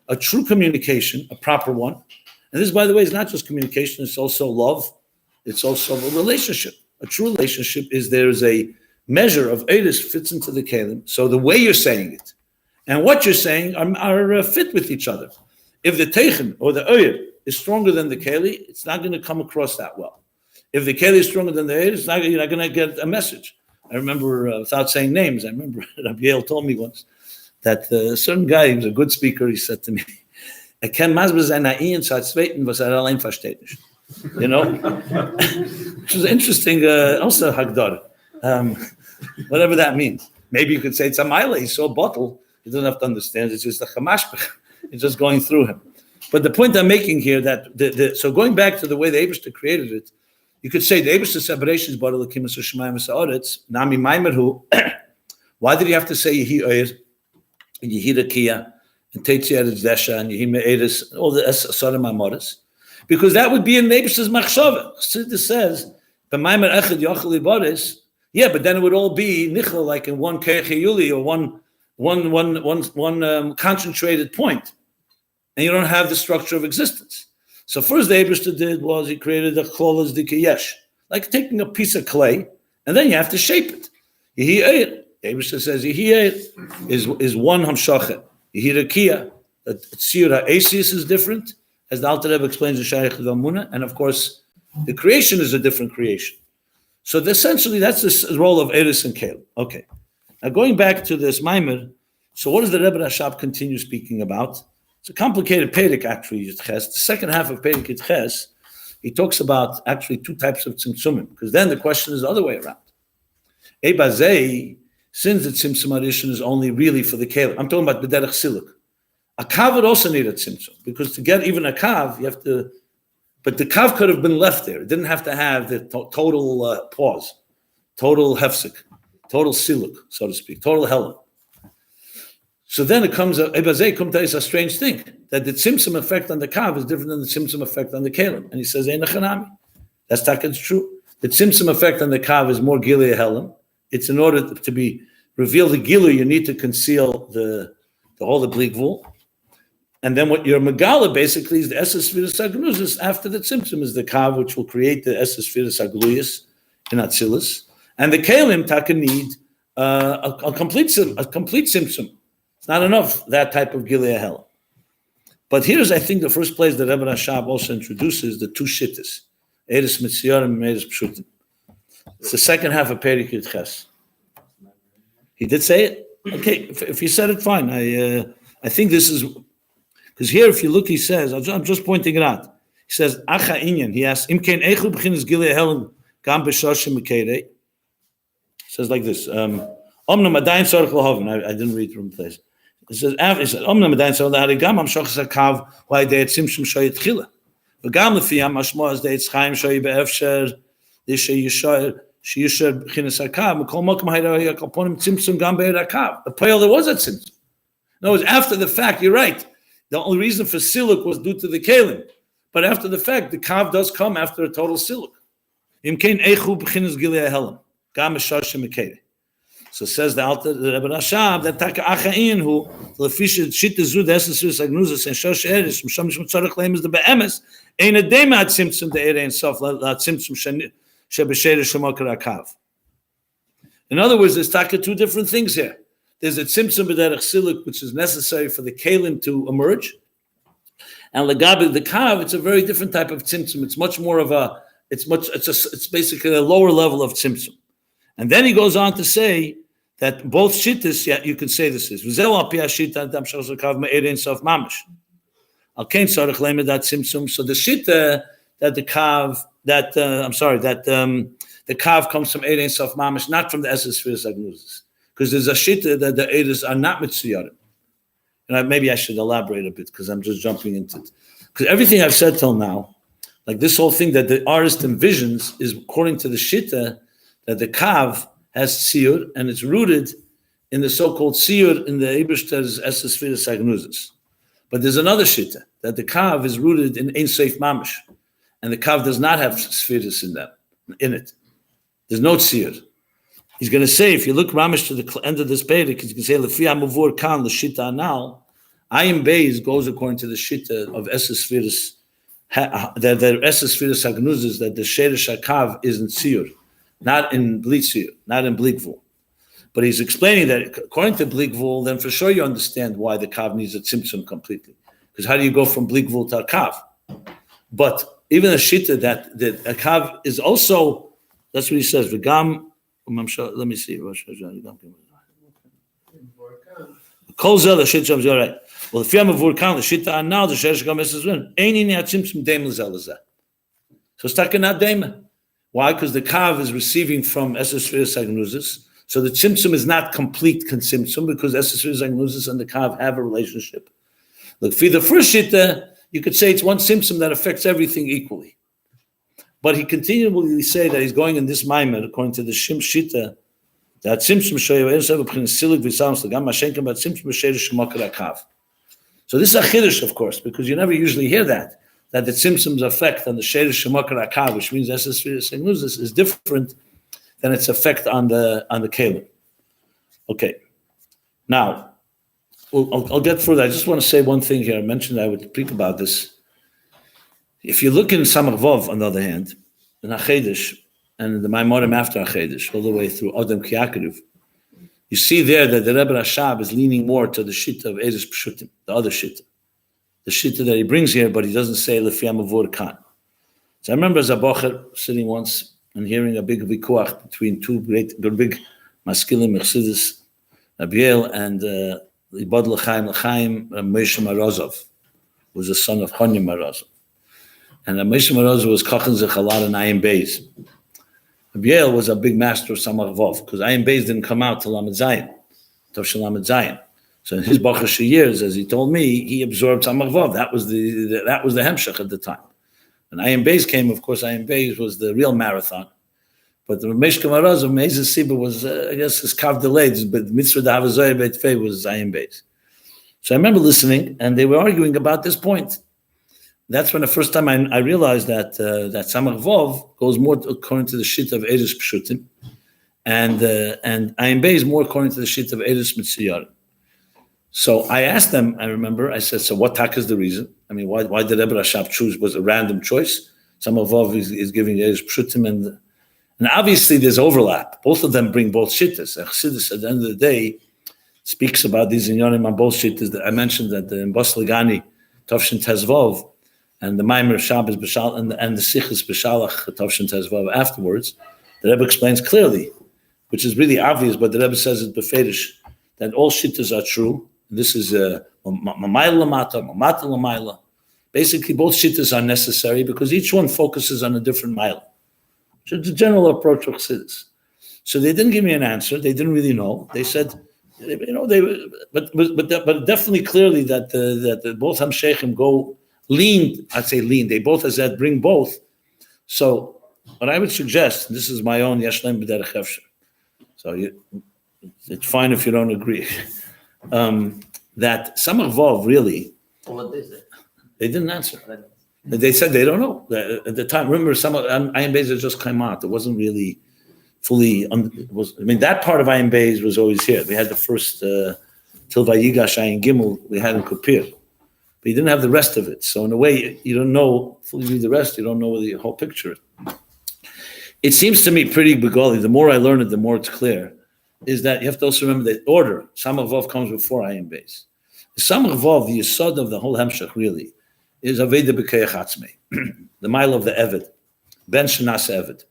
A true communication, a proper one. And this, by the way, is not just communication, it's also love. It's also a relationship. A true relationship is there is a measure of eris fits into the kelim. So the way you're saying it and what you're saying are fit with each other. If the teichen or the oyer is stronger than the keli, it's not going to come across that well. If the keli is stronger than the oyer, you're not going to get a message. I remember, without saying names, Rabbi told me once that a certain guy, he was a good speaker, he said to me, kann mazbe sein Ayin seit zweiten, was allein versteht nicht. Which was interesting, also Hagdar. Whatever that means. Maybe you could say it's a mile, he's so bottle, he doesn't have to understand, it's just a chamashpech. It's just going through him. But the point I'm making here that so going back to the way the Eibishter created it, you could say the Eibishter separation is bottle of kimas u'shmayim v'sa'oretz. Nami maimerhu. Why did he have to say yehi oyer, yehi rakia, and teitzi eretz desha, and yehi me'eres, all the asarim amoris? Because that would be in the Eibishter's machshava. Chassidus says, b'maimer echad yochel ibaris. Yeah, but then it would all be nichel, like in one keichiyuli or one concentrated point, and you don't have the structure of existence. So first the Eibishter did was he created a cholas dikayesh, like taking a piece of clay, and then you have to shape it. Yehi eir. The Eibishter says yehi eir is one hamshachet. Yehi rakia, a tziyur ha'esis is different, as the Alter Rebbe explains in Shaykh V'Amuna, and of course the creation is a different creation. So essentially that's the role of eris and kelim. Okay. Now going back to this Maamar, so what does the Rebbe Rashab continue speaking about? It's a complicated Perek actually, Yitches. The second half of Perek Yitches, he talks about actually two types of tzimtzumim, because then the question is the other way around. Ebazei, since the tzimtzum addition is only really for the kelim, I'm talking about b'derech siluk. A kav would also need a tzimtzum, because to get even a kav, you have to, but the kav could have been left there. It didn't have to have the total pause, total hefsek, total siluk, so to speak, total helen. So then it comes, Ebazei Kumta is a strange thing, that the tzimtzum effect on the kav is different than the tzimtzum effect on the kelim. And he says, Einachanami. That's it's true. The tzimtzum effect on the kav is more gilui helen. It's in order to be reveal the gilui, you need to conceal the whole oblique wool. And then what your megala basically is the essence spheres agnuzis. After the tzimtzum is the kav, which will create the essence spheres agluyas in atzilus. And the kelim taka need a complete tzimtzum. It's not enough, that type of Gilead hell. But here's, I think, the first place that Rebbe Rashab also introduces the two shittas, Eres Mitziyarim and Eres Pshutim. It's the second half of Perek Yitches. He did say it? Okay, if he said it, fine. I think this is, because here, if you look, he says, I'm just pointing it out. He says, Acha Inyan, he asks, Imkein Eichu B'chinas Gilead hell Gam B'Shoshim Mekeirei. Says like this, Omnam Adayin Tzorech L'Hoven. I didn't read from the place. It says, Omnam Adayin Tzorech L'Hoven, Gam Hamshochas HaKav, why they had Tzimtzum Shoyet Chila. V'gam L'Fiyam Mashmoaz they had Chaim Shoy Be'efsher, Lishay Yishoyer, Shiyusher b'chinas hakav, Mikol Mokum Hayra Yakalponim Tzimtzum Gam Be'er Hakav. The Poel there was a tzimtzum. No, it's after the fact. You're right. The only reason for siluk was due to the kalim, but after the fact, the kav does come after a total siluk. Imkein Eichu b'chinas Gilei Helam Gam Esharshim Mekere. So says the Alter the Rebbe Rashab that Taka Ayin who lefisha shita zud esesus agnuzas and shosh eres misham tzarich leim is the beemes ein a dema at tzimtzum the ere and sof la tzimtzum shebesheder shemakar akav. In other words, there's Taka two different things here. There's a tzimtzum b'derech siluk which is necessary for the kalim to emerge, and legabe the kav it's a very different type of tzimtzum. It's much more of a it's basically a lower level of tzimtzum. And then he goes on to say that both shittas, yeah, you can say this is. So the shitta that the kav, the kav comes from Erein Sof Mamish, not from the Esses Firas Agnuzis. Because there's a shitta that the Eres are not mitziyarim. And maybe I should elaborate a bit because I'm just jumping into it. Because everything I've said till now, like this whole thing that the artist envisions is according to the shitta that the kav has tziyur, and it's rooted in the so-called tziyur in the Ebershter's Esses Firas Agnuzis. But there's another shitta, that the kav is rooted in Ein Seif Mamish, and the kav does not have spheres in it. There's no tziyur. He's going to say, if you look Mamish to the end of this Perek, he's going to say, Lefi HaMavur Kan L'Shita Anal, Ayin Beis goes according to the shitta of Esses Firas, the Esses Firas Agnuzis, that the Sheresh HaKav is in tziyur. Not in Blitzir, not in Blikvul. But he's explaining that according to Blikvul, then for sure you understand why the Kav needs a tzimtzum completely. Because how do you go from Blikvul to a Kav? But even a Shita that a Kav is also, that's what he says, V'gam, let me see. Kol zel Shita, you're right. Well, if you have a Vurkan, the Shita now, the Sheresh Gam is win. Eini ni tzimtzum dem l'zel. So it's not dema. Why? Because the kav is receiving from Esses Firas Agnuzis. So the tzimtzum is not complete tzimtzum because Esses Firas Agnuzis and the kav have a relationship. Look, for the first shita, you could say it's one tzimtzum that affects everything equally. But he continually say that he's going in this Maamar according to the Shim Shita that tzimtzum shoyu esav b'chinas silik v'sams l'gam mashenkem but tzimtzum b'sherish shemakar kav. So this is a chiddush, of course, because you never usually hear that the tzimtzum's effect on the Sheresh Shemakar Akav, which means Esses Firas Agnuzis, is different than its effect on the Kalim. Okay. Now, I'll get further. I just want to say one thing here. I mentioned I would speak about this. If you look in Samach Vov, on the other hand, in HaChedesh, and in the Maamarim after HaChedesh, all the way through Adam Kiyakiruv, you see there that the Rebbe Rashab is leaning more to the Shitta of Eres Pshutim, the other Shitta. The Shitta that he brings here, but he doesn't say Lefi HaMavur Kan. So I remember as a bocher sitting once and hearing a big vikuach between two big maskilim Chassidus, Rabbi and Ibad L'chaim Moshe Morozov, who was the son of Honya Morozov. And Moshe Morozov was kochen zich a lot in Ayin Beis. Rabbi was a big master of Samach Vov, because Ayin Beis didn't come out till Lamed Zayin, Tov Lamed Zayin. So in his Bachash years, as he told me, he absorbed Samach Vav. That was the Hemshech at the time. When Ayin Beis came, of course, Ayin Beis was the real marathon. But the Meshka Marazov, Meizah Siba was, I guess, his Kav delayed, but Mitzvah Da'avazoy Beit Fei was Ayin Beis. So I remember listening, and they were arguing about this point. That's when the first time I realized that Samach Vav goes more according to the shit of Eres Pshutim, and Ayin Beis more according to the shit of Eres Mitziyarim. So I asked them, I remember, I said, so what tak is the reason? I mean, why did Rebbe Rashab choose? Was it a random choice? Some of Vav is giving Eres Pshutim, and obviously there's overlap. Both of them bring both shittas. Chassidus, at the end of the day, speaks about these inyanim on both shittas. That I mentioned that in Bas Legani, Tovshin Tezvov, and the Maamar Shabbos B'Shal, and the Sichos B'Shalach, Tovshin Tezvov afterwards, the Rebbe explains clearly, which is really obvious, but the Rebbe says it beferish, that all shittas are true. This is Mamayla Lamata, Mamata Lamayla. Basically, both shittas are necessary because each one focuses on a different mile. So it's a general approach of Chassidus. So they didn't give me an answer. They didn't really know. They said, but definitely clearly that both Hamsheichim leaned. I'd say lean. They both, as that, bring both. So what I would suggest, this is my own Yashlem B'derech Efsher, so it's fine if you don't agree, that some Vov really, What they say? they didn't answer. They said they don't know. At the time, remember, some of Ayin Beis had just came out. It wasn't really fully, that part of Ayin Beis was always here. We had the first, Til Vayigash Ayin Gimel, we had in Kupir. But you didn't have the rest of it. So in a way, you don't know, fully read the rest, you don't know the whole picture. It seems to me pretty begoli. The more I learn it, the more it's clear, is that you have to also remember the order. Samach Vav comes before Ayin Beis. The Samach Vav, the yesod of the whole Hemshech really, is Aveda B'Keach Atzmei, the mile of the Eved, Ben Shenas Eved.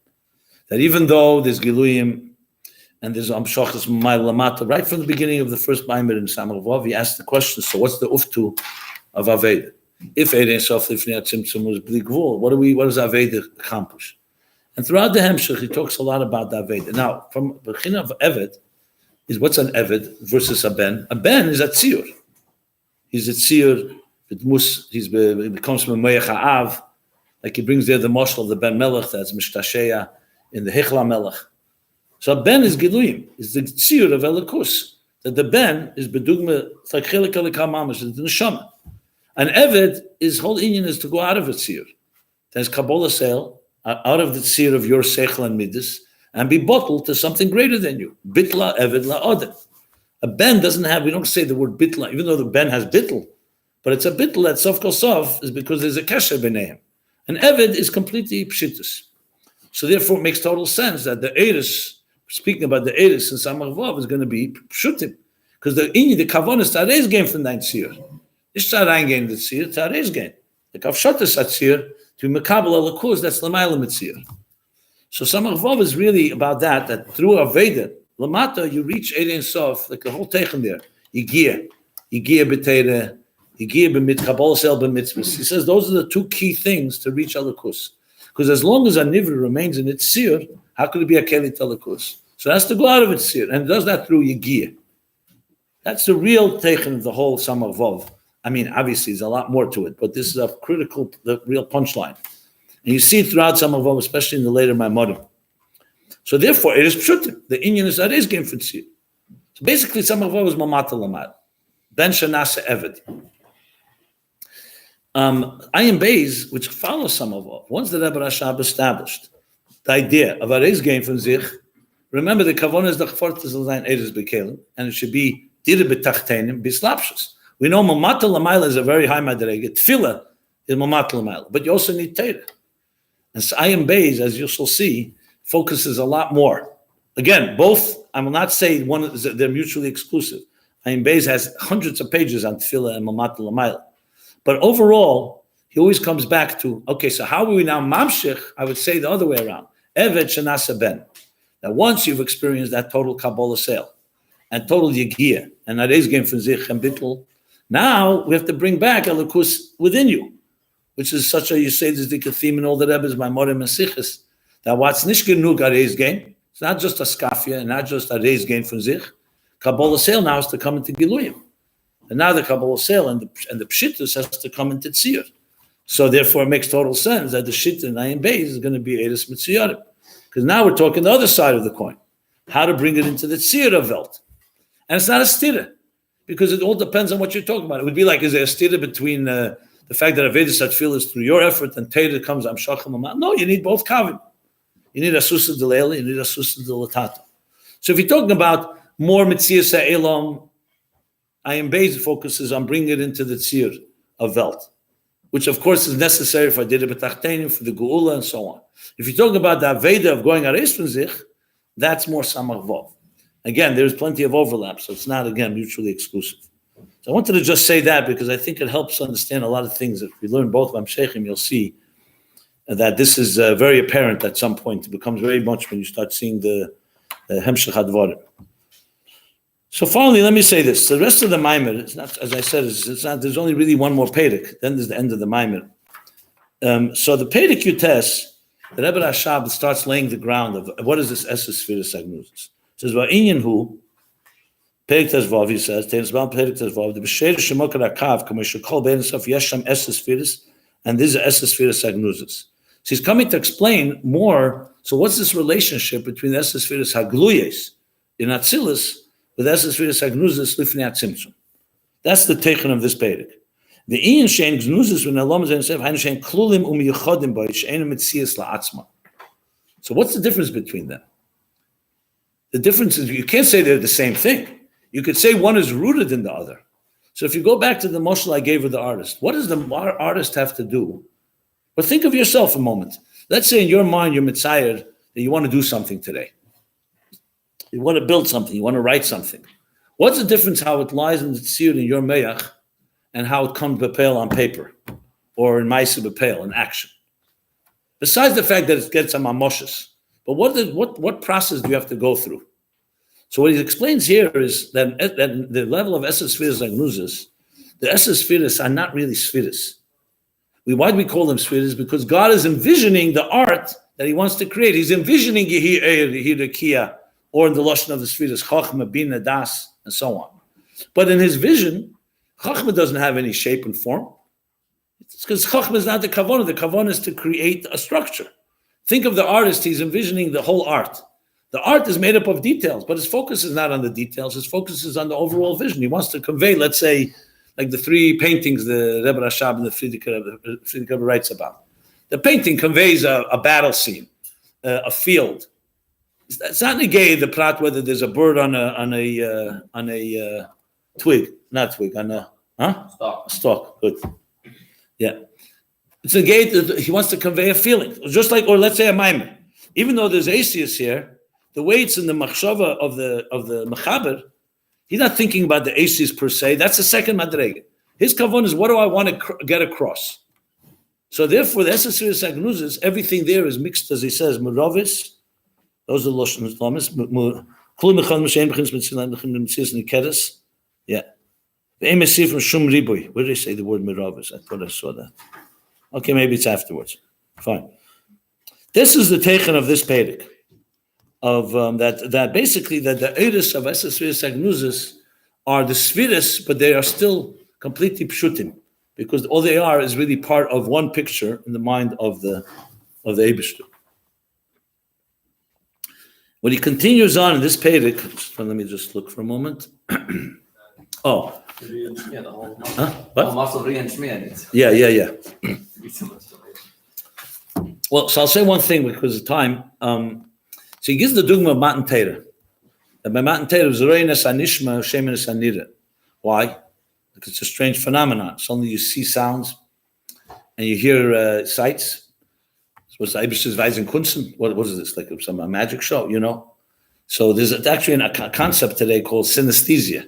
That even though there's Giluyim and there's Amshachas Mile Lamata, right from the beginning of the first Maimer in Samach Vav, he asked the question, so what's the uftu of Aveda? If Eidei Sof Lifnei Tzimtzum was Bli Gvul, what does Aveda accomplish? And throughout the Hemshech, he talks a lot about the Aveda. Now, from the Bechina of Eved, is what's an Eved versus a Ben? A Ben is a Tziyur. He's a Tziyur, he becomes from Me'ech Ha'av, like he brings there the Moshel of the Ben Melech, that's Mishtashea in the Hichla Melech. So a Ben is Giluyim, is the Tziyur of Elikus. That the Ben is Bedugma, it's like Chelik Elikah Mamash, it's the Neshama. An Eved, his whole Inyan is to go out of a Tziyur. There's Kabbalah Sale, out of the Tziyur of your Seichel and Midas, and be bottled to something greater than you. Bitla Eved La Odem. A Ben doesn't have, we don't say the word Bitla, even though the Ben has Bitl, but it's a Bitl that Sof Kol Sof is because there's a Kesher B'neihem. An Eved is completely Pshittus. So therefore it makes total sense that the Eris, speaking about the Eris in Samach Vav, is going to be Pshutim. Because the Kavan is Tarei's game from that Tziyur. It's Tarein game the Tziyur, Tarei's game. The Kavshat is Tziyur, to Mekabel Elakuz, that's L'mayla Mitziyur. So Samach Vav is really about that through Aveda, Lamata, you reach Eidei Sof, like the whole Teichen there. Yigiyah B'teire, Yigiyah B'mit, Kabbalah Sel B'mitzvahs. He says those are the two key things to reach Elikus. Because as long as a Nivra remains in its Sir, how could it be a Keli Elikus? So that's to go out of its Sir, and it does that through Yigiyah. That's the real Teichen of the whole Samach Vav. I mean, obviously, there's a lot more to it, but this is a critical, the real punchline. And you see it throughout Samach Vav, especially in the later Maamar. So therefore, it is pshutim. The Inyan is Arei's game for Tzir. So basically, Samach Vav is Mamata Lamad. Ben Shanasa Eved. Ayin Beis, which follows Samach Vav, once the Rebbe Rashab established the idea of Arei's game from Zich, remember the Kavon is the Chfort is L'zayin Eres Bekelim, and it should be Dire B'tachtenim B'slapshus. We know Mamata Lamayla is a very high Madrega. Tefillah is Mamata Lamayla, but you also need Teirah. And so Ayin Beis, as you shall see, focuses a lot more. Again, both, I will not say they're mutually exclusive. Ayin Beis has hundreds of pages on Tefillah and Mamata Lamayla. But overall, he always comes back to, okay, so how are we now Mamshich? I would say the other way around. Eved Shanasa Ben. Now, once you've experienced that total Kabbalah sale and total Yigiyah and Arei's game for Zich and Bittul, now we have to bring back Elikus within you, which is such a, you say there's the theme in all the Rebbes by Morim and Sichas, that what's nicht genug Arei's game, it's not just a Skafia and not just Arei's game for Zich. Kabbalah sale now has to come into Giluyim. And now the Kabbalah sale and the Pshittus has to come into Tzir. So therefore it makes total sense that the Shit in Ayin Beis is going to be Eres Mitziyarim. Because now we're talking the other side of the coin. How to bring it into the Tzir Welt. And it's not a stira. Because it all depends on what you're talking about. It would be like, is there a stira between the fact that Aveda Satfil is through your effort and Teirah comes, I'm Shacham Amal? No, you need both kavim. You need a Susa de Leila, you need a Susa de Latata. So if you're talking about more Mitzir Sa'elam, Ayin Beis focuses on bringing it into the Tzir of Welt, which of course is necessary for Dira B'Tachtenim, for the Geula, and so on. If you're talking about the Aveda of going Areis from Zich, that's more Samach Vav. Again, there's plenty of overlap, so it's not, again, mutually exclusive. So I wanted to just say that because I think it helps understand a lot of things. If we learn both of Amshechim, you'll see that this is very apparent at some point. It becomes very much when you start seeing the Hemshech HaDvarim. So finally, let me say this. The rest of the Maamar, it's not, as I said, it's not, there's only really one more Perek. Then there's the end of the Maamar. So the Perek Yutes, the Rebbe Rashab starts laying the ground of what is this Esses Spheres Agnosis. It says, Va'inyan hu, Perek Tezvav, he says, Tezvav Perek Tezvav, the B'sher Shemokar HaKav, K'may Shekol Be'en Sof Yesham Esses Spheres, and these are Esses Spheres Agnosis. So he's coming to explain more. So what's this relationship between the Esses Firis Hagluyes in Atzilus with Esses Firis Hagnuzes Lifnei Atzimtzum? That's the taken of this Perek. The Ayin Shein Gnuzes when Elam Zayin Sev Hayin Shein Klulim Umiyochodim Bo Shein Mitzias LaAtzma. So what's the difference between them? The difference is you can't say they're the same thing. You could say one is rooted in the other. So if you go back to the moshel I gave of the artist, what does the artist have to do? But think of yourself a moment. Let's say in your mind you're mitzayer that you want to do something today. You want to build something. You want to write something. What's the difference how it lies in the tzir in your meyach and how it comes bepel on paper or in ma'aseh bepel in action? Besides the fact that it gets a mamoshes, but what process do you have to go through? So what he explains here is that at the level of Esses Sfiris like Nuzes, the Esses Sfiris are not really Sfiris. Why do we call them Sfiris? Because God is envisioning the art that he wants to create. He's envisioning Yehir or in the Lashon of the Sfiris, Chochmah, Bina, Das, and so on. But in his vision, Chochmah doesn't have any shape and form. It's because Chochmah is not the Kavanah. The Kavanah is to create a structure. Think of the artist, he's envisioning the whole art. The art is made up of details, but his focus is not on the details. His focus is on the overall vision. He wants to convey, let's say, like the three paintings the Rebbe Rashab and the Friedrich Rebbe writes about. The painting conveys a battle scene, a field. It's not negay the prat whether there's a bird on a twig, not twig, on a stalk. Good, yeah. It's a gate that he wants to convey a feeling, just like, or let's say a Maamar. Even though there's Asius here, the way it's in the machshava of the mechaber, he's not thinking about the Asius per se. That's the second madrega. His kavon is what do I want to get across? So therefore, the Esses Sfiris Hagnuzes, everything there is mixed, as he says, meravis. Those are loshon lamis. Kol mechad m'shein b'chinas mitzilas b'chinas mitzilas nikeres. Yeah. Ve'em esif from shum riboy. Where did they say the word meravis? I thought I saw that. Okay, maybe it's afterwards. Fine. This is the taken of this Perek, of that basically that the Eiris of Esses Sfiris Hagnuzes are the Sfiris, but they are still completely pshutim, because all they are is really part of one picture in the mind of the Eibishter. When he continues on in this Perek, let me just look for a moment. Oh. Yeah, the whole What? Yeah. Well, so I'll say one thing because of time. So he gives the dugma of Matan Torah. That by Matan Torah, Zereinas Anishma, Shemenes Anira. Why? Because it's a strange phenomenon. Suddenly you see sounds and you hear sights. What's Eibish's Weisen Kunsten? What is this? Like a magic show, you know? So there's actually a concept today called synesthesia.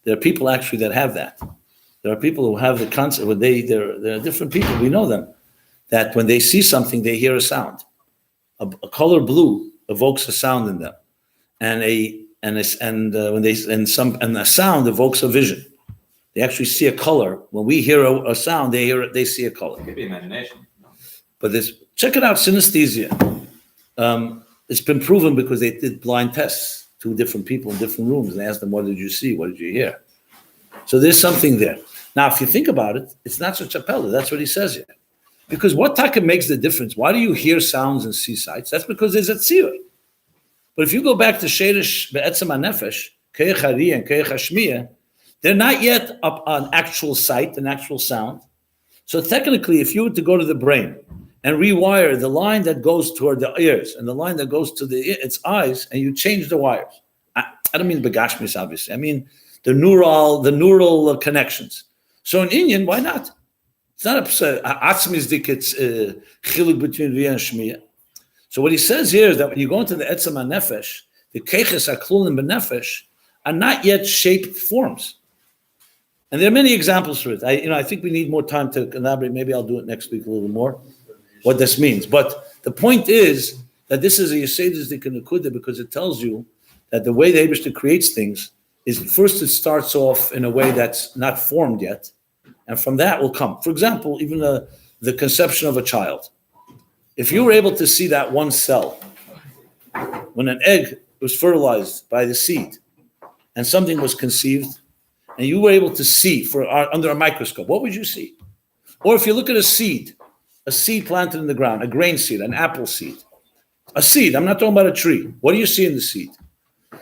There are people actually that have that. There are people who have the concept where there are different people, we know them, that when they see something, they hear a sound. A color blue evokes a sound in them, and a sound evokes a vision. They actually see a color. When we hear a sound, they see a color. Maybe imagination. But check it out, synesthesia. It's been proven because they did blind tests, 2 different people in different rooms, and they asked them, what did you see? What did you hear? So there's something there. Now, if you think about it, it's not such a pella. That's what he says here. Because what taka makes the difference? Why do you hear sounds and see sights? That's because there's a tzir. But if you go back to Sheirish Be'etzem HaNefesh, Keich HaRiyah and Keich HaShmiyah, they're not yet up on actual sight, an actual sound. So technically, if you were to go to the brain and rewire the line that goes toward the ears and the line that goes to its eyes, and you change the wires. I don't mean begashmis, obviously. I mean the neural connections. So in Inyan, why not? It's not atzmizdik, it's chiluk between Riyah and Shmiyah. So what he says here is that when you go into the Etzem HaNefesh, the Keiches HaKlulim B'Nefesh are not yet shaped forms. And there are many examples for it. I think we need more time to elaborate. Maybe I'll do it next week a little more, what this means. But the point is that this is a Yesodus Dikunakuda because it tells you that the way the Eibishter creates things is first it starts off in a way that's not formed yet, and from that will come. For example, even the conception of a child. If you were able to see that one cell, when an egg was fertilized by the seed, and something was conceived, and you were able to see under a microscope, what would you see? Or if you look at a seed, a seed planted in the ground, a grain seed, an apple seed. A seed, I'm not talking about a tree. What do you see in the seed?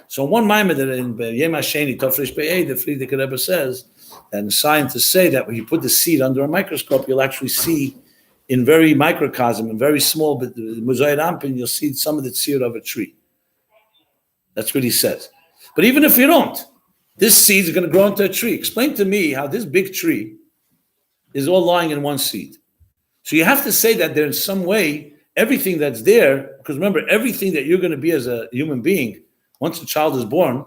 So one Maamar that in Yom HaSheni, Tafresh Be'eh, the Frierdiker Rebbe says, and scientists say that when you put the seed under a microscope, you'll actually see in very microcosm, and very small, but the Mosaic Ampin, you'll see some of the seed of a tree. That's what he says. But even if you don't, this seed is going to grow into a tree. Explain to me how this big tree is all lying in one seed. So you have to say that there in some way, everything that's there, because remember, everything that you're going to be as a human being, once the child is born,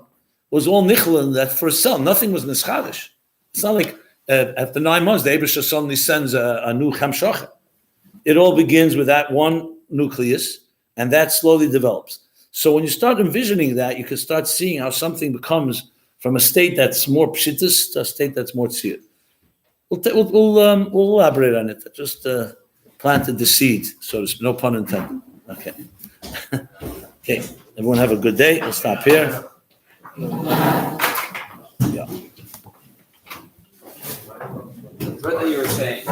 was all nichel in that first cell. Nothing was nischadish. It's not like after 9 months, the Eibusha suddenly sends a new chamshach. It all begins with that one nucleus, and that slowly develops. So when you start envisioning that, you can start seeing how something becomes from a state that's more pshittus to a state that's more tzir. We'll elaborate on it. I just planted the seed, so to speak. No pun intended. Okay. Okay. Everyone have a good day. We'll stop here. Yeah. What you were saying.